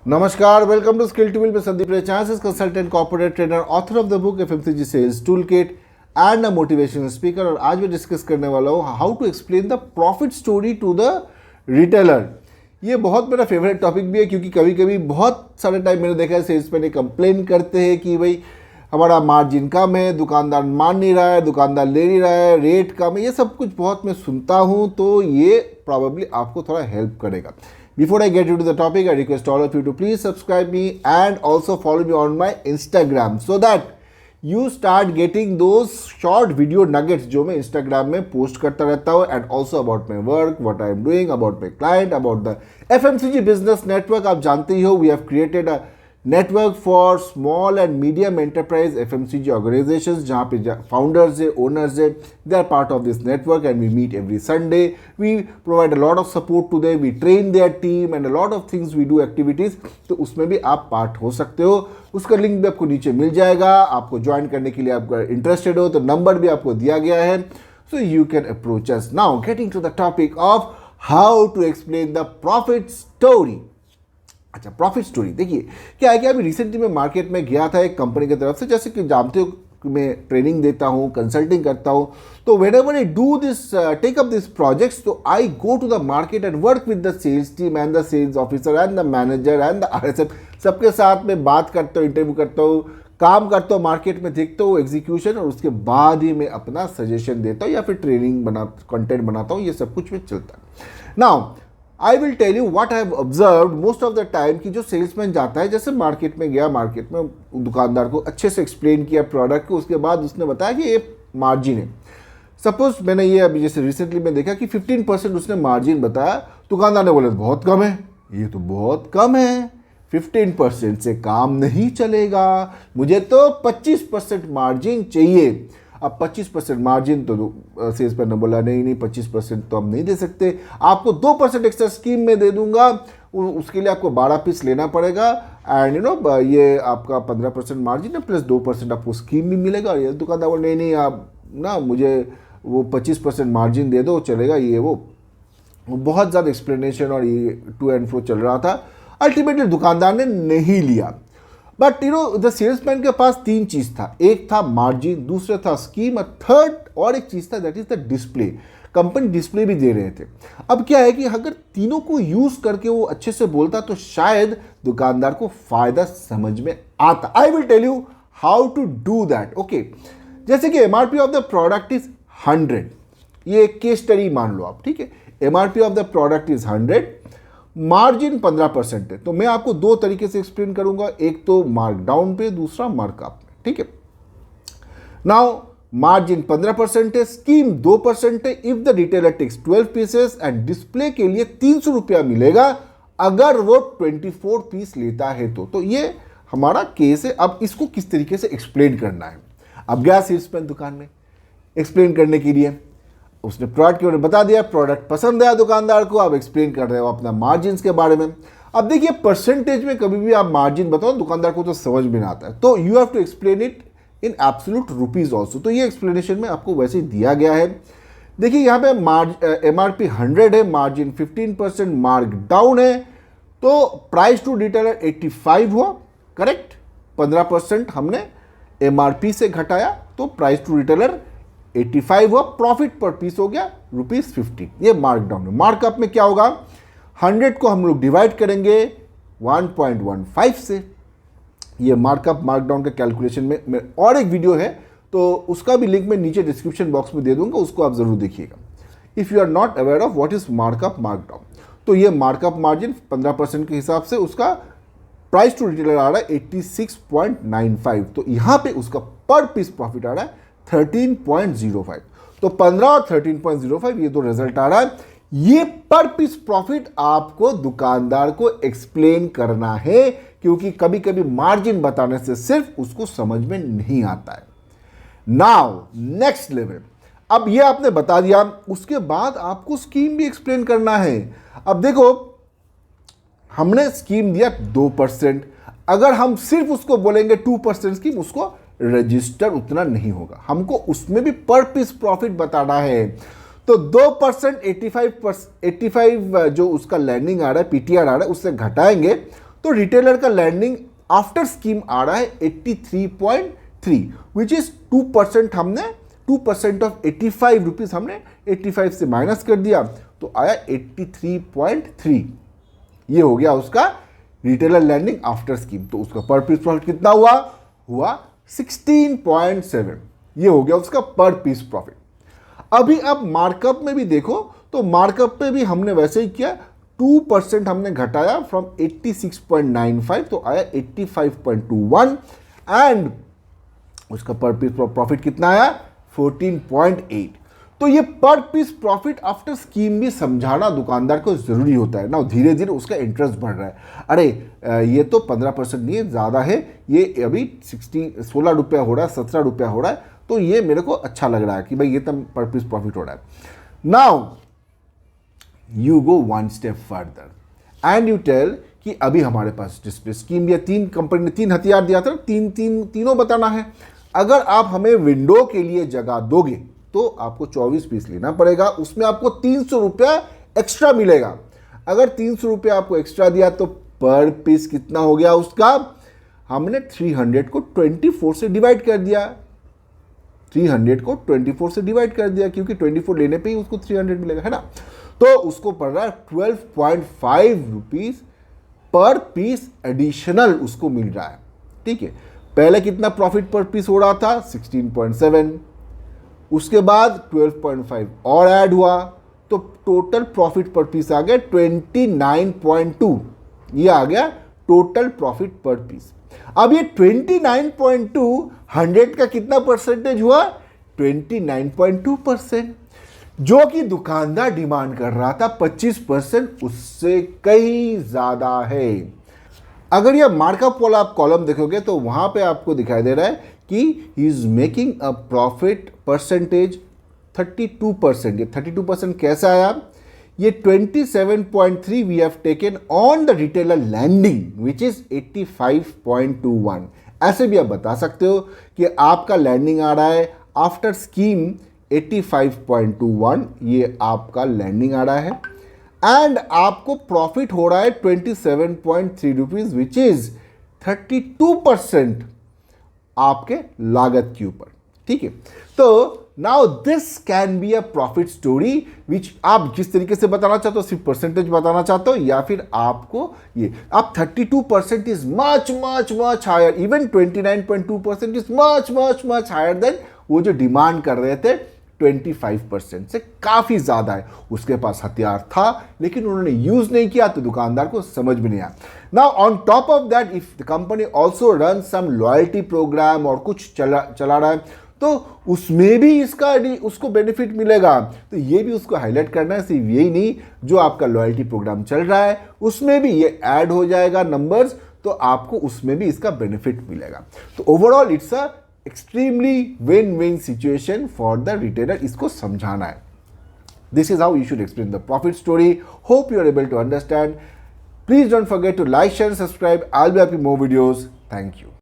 नमस्कार, welcome to skill tool में संदीप रे चांसेस consultant corporate trainer author of the book FMCG sales tool kit and a motivational speaker. और आज मैं डिस्कस करने वाला हूँ how to explain the profit story to the retailer. ये बहुत मेरा फेवरेट टॉपिक भी है क्योंकि कभी कभी बहुत सारे टाइम मैंने देखा है सेल्समैन ये कंप्लेन करते हैं कि भाई हमारा मार्जिन कम है, दुकानदार मान नहीं रहा है, दुकानदार ले नहीं रहा है, रेट कम है, ये सब कुछ बहुत मैं सुनता हूँ। तो ये प्रॉबेबली आपको थोड़ा हेल्प करेगा। Before I get into the topic, I request all of you to please subscribe me and also follow me on my Instagram so that you start getting those short video nuggets जो मैं Instagram में post करता रहता हूँ and also about my work, what I am doing, about my client, about the FMCG business network। आप जानते ही हो we have created a network for small and medium enterprise FMCG organizations जहाँ पे founders है, owners है, they are part of this network and we meet every Sunday. We provide a lot of support to them, we train their team and a lot of things we do activities। तो उसमें भी आप part हो सकते हो। उसका link भी आपको नीचे मिल जाएगा। आपको ज्वाइन करने के लिए आप इंटरेस्टेड हो तो नंबर भी आपको दिया गया है, so you can approach us. Now getting to the topic of how to explain the profit story। अच्छा, प्रॉफिट स्टोरी देखिए क्या है कि अभी रिसेंटली मैं मार्केट में गया था एक कंपनी की तरफ से। जैसे कि जानते हो मैं ट्रेनिंग देता हूँ, कंसल्टिंग करता हूँ, तो whenever I do this take up this projects तो I go to the market and work with the sales team and the sales officer and the manager and the RSF. सबके साथ में बात करता हूँ, इंटरव्यू करता हूँ, काम करता हूँ, मार्केट में देखता हूँ एग्जीक्यूशन, और उसके बाद ही मैं अपना सजेशन देता हूँ या फिर ट्रेनिंग कंटेंट बनाता हूँ। ये सब कुछ में चलता है। Now I will tell you what I have observed most of the time कि जो सेल्समैन जाता है, जैसे मार्केट में गया, मार्केट में दुकानदार को अच्छे से एक्सप्लेन किया प्रोडक्ट को, उसके बाद उसने बताया कि ये मार्जिन है। सपोज मैंने ये अभी जैसे रिसेंटली में देखा कि 15% उसने मार्जिन बताया, दुकानदार ने बोला बहुत कम है, ये तो बहुत कम है, 15% से काम नहीं चलेगा, मुझे तो 25% मार्जिन चाहिए। अब 25% मार्जिन तो सेल्समैन ने बोला नहीं 25% तो हम नहीं दे सकते, आपको 2% एक्स्ट्रा स्कीम में दे दूंगा, उसके लिए आपको 12 पीस लेना पड़ेगा एंड ये आपका 15% मार्जिन है प्लस 2% आपको स्कीम भी मिलेगा। और ये दुकानदार बोला नहीं आप ना मुझे वो 25% मार्जिन दे दो चलेगा, ये वो बहुत ज़्यादा एक्सप्लेनेशन और ये टू एंड फ्रो चल रहा था। अल्टीमेटली दुकानदार ने नहीं लिया। बट द सेल्समैन के पास 3 चीज था, एक था मार्जिन, दूसरा था स्कीम, और थर्ड और एक चीज था that is the display. Company display भी दे रहे थे। अब क्या है कि अगर तीनों को यूज करके वो अच्छे से बोलता तो शायद दुकानदार को फायदा समझ में आता। I will tell you how to do that. Okay, जैसे कि MRP of the product is 100, ये एक केस स्टडी मान लो आप, ठीक है। MRP of the product is 100, margin 15% है। तो मैं आपको 2 तरीके से एक्सप्लेन करूंगा, एक तो मार्क डाउन पे, दूसरा मार्कअप में, ठीक है। नाउ मार्जिन 15% है, स्कीम 2% है। If the retailer takes 12 pieces and display के लिए 300 रुपया मिलेगा अगर वो 24 पीस लेता है तो ये हमारा केस है। अब इसको किस तरीके से एक्सप्लेन करना है। अब गया सेल्समैन दुकान में एक्सप्लेन करने के लिए, उसने प्रोडक्ट के बारे में बता दिया, प्रोडक्ट पसंद आया दुकानदार को, आप एक्सप्लेन कर रहे हो अपना मार्जिन के बारे में। अब देखिए परसेंटेज में कभी भी आप मार्जिन बताओ दुकानदार को तो समझ में ना आता है, तो you have to explain it in absolute rupees also. तो ये एक्सप्लेनेशन में आपको वैसे ही दिया गया है। देखिए यहाँ पे एमआरपी 100 है, मार्जिन 15%, मार्क डाउन है, तो प्राइस टू रिटेलर 85 हुआ, करेक्ट। 15% हमने एमआरपी से घटाया तो प्राइस टू रिटेलर 85 हुआ, प्रॉफिट पर पीस हो गया ₹50। ये मार्क डाउन है। मार्कअप में क्या होगा, 100 को हम लोग डिवाइड करेंगे 1.15 से। ये मार्कअप मार्क डाउन का कैलकुलेशन में और एक वीडियो है, तो उसका भी लिंक मैं नीचे डिस्क्रिप्शन बॉक्स में दे दूंगा, उसको आप जरूर देखिएगा if you are not aware of what is markup mark down. तो ये मार्कअप मार्जिन 15% के हिसाब से उसका प्राइस टू रिटेलर आ रहा है 86.95, तो यहां पे उसका पर पीस प्रॉफिट आ रहा है 13.05। तो 15 और 13.05 ये 2 रिजल्ट आ रहा है। ये पर पीस प्रॉफिट आपको दुकानदार को एक्सप्लेन करना है, क्योंकि कभी कभी मार्जिन बताने से सिर्फ उसको समझ में नहीं आता है। नाउ नेक्स्ट लेवल, अब ये आपने बता दिया, उसके बाद आपको स्कीम भी एक्सप्लेन करना है। अब देखो हमने स्कीम दिया 2%, अगर हम सिर्फ उसको बोलेंगे 2% स्कीम, उसको रजिस्टर उतना नहीं होगा, हमको उसमें भी पर पीस प्रॉफिट बताना है। तो 2% 85 जो उसका लैंडिंग आ रहा है, पीटीआर आ रहा है, उससे घटाएंगे तो रिटेलर का लैंडिंग आफ्टर स्कीम आ रहा है 83.3 विच इज 2%। हमने 2% ऑफ 85 रुपीज हमने 85 से माइनस कर दिया तो आया 83.3। ये हो गया उसका रिटेलर लैंडिंग आफ्टर स्कीम। तो उसका पर पीस प्रॉफिट कितना हुआ 16.7। ये हो गया उसका पर पीस प्रॉफिट। अभी अब मार्कअप में भी देखो तो मार्कअप पे भी हमने वैसे ही किया, 2% हमने घटाया फ्रॉम 86.95 तो आया 85.21 एंड उसका पर पीस प्रॉफिट कितना आया 14.8। तो ये पर पीस प्रॉफिट आफ्टर स्कीम भी समझाना दुकानदार को जरूरी होता है ना। धीरे धीरे उसका इंटरेस्ट बढ़ रहा है, अरे ये तो 15% नहीं है, ज़्यादा है, ये अभी 16 रुपया हो रहा है, 17 रुपया हो रहा है, तो ये मेरे को अच्छा लग रहा है कि भाई ये तब पर पीस प्रॉफिट हो रहा है। Now you go one step further and you tell कि अभी हमारे पास डिस्प्ले स्कीम या 3 कंपनी ने 3 हथियार दिया था, तीनों बताना है। अगर आप हमें विंडो के लिए जगह दोगे तो आपको 24 पीस लेना पड़ेगा, उसमें आपको 300 रुपया एक्स्ट्रा मिलेगा। अगर 300 रुपया आपको एक्स्ट्रा दिया तो पर पीस कितना हो गया उसका, हमने 300 को 24 से डिवाइड कर दिया, 300 को 24 से डिवाइड कर दिया क्योंकि 24 लेने पे ही उसको 300 मिलेगा, है ना। तो उसको पड़ रहा है 12.5 रुपीज पर पीस एडिशनल उसको मिल रहा है, ठीक है। पहले कितना प्रॉफिट पर पीस हो रहा था 16.7, उसके बाद 12.5 और ऐड हुआ तो टोटल प्रॉफिट पर पीस आ गया 29.2। ये आ गया टोटल प्रॉफिट पर पीस। अब ये 29.2 100 का कितना परसेंटेज हुआ 29.2%, जो कि दुकानदार डिमांड कर रहा था 25%, उससे कहीं ज्यादा है। अगर ये मार्कअप वाला आप कॉलम देखोगे तो वहां पे आपको दिखाई दे रहा है कि he is making a profit percentage 32%। ये 32% कैसे आया, ये 27.3 we have taken on the retailer landing which is 85.21। ऐसे भी आप बता सकते हो कि आपका लैंडिंग आ रहा है आफ्टर स्कीम 85.21, ये आपका लैंडिंग आ रहा है एंड आपको प्रॉफिट हो रहा है 27.3 रुपीज विच इज 32% आपके लागत के ऊपर, ठीक है। तो now this can be a profit story which आप जिस तरीके से बताना चाहते हो, सिर्फ परसेंटेज बताना चाहते हो या फिर आपको ये आप 32% is much much much higher, even 29.2% is much much much higher than वो जो डिमांड कर रहे थे 25% से काफी ज्यादा है। उसके पास हथियार था लेकिन उन्होंने यूज नहीं किया तो दुकानदार को समझ में नहीं आया। Now on top of that if the company also run some loyalty program और कुछ चला रहा है तो उसमें भी इसका उसको बेनिफिट मिलेगा। तो ये भी उसको हाईलाइट करना है, सिर्फ यही नहीं जो आपका लॉयल्टी प्रोग्राम चल रहा है उसमें भी ये ऐड हो जाएगा नंबर्स, तो आपको उसमें भी इसका बेनिफिट मिलेगा। तो overall it's a extremely win win situation for the retailer, इसको समझाना है। This is how you should explain the profit story. Hope you are able to understand. Please don't forget to like, share, and subscribe. I'll be uploading more videos. Thank you.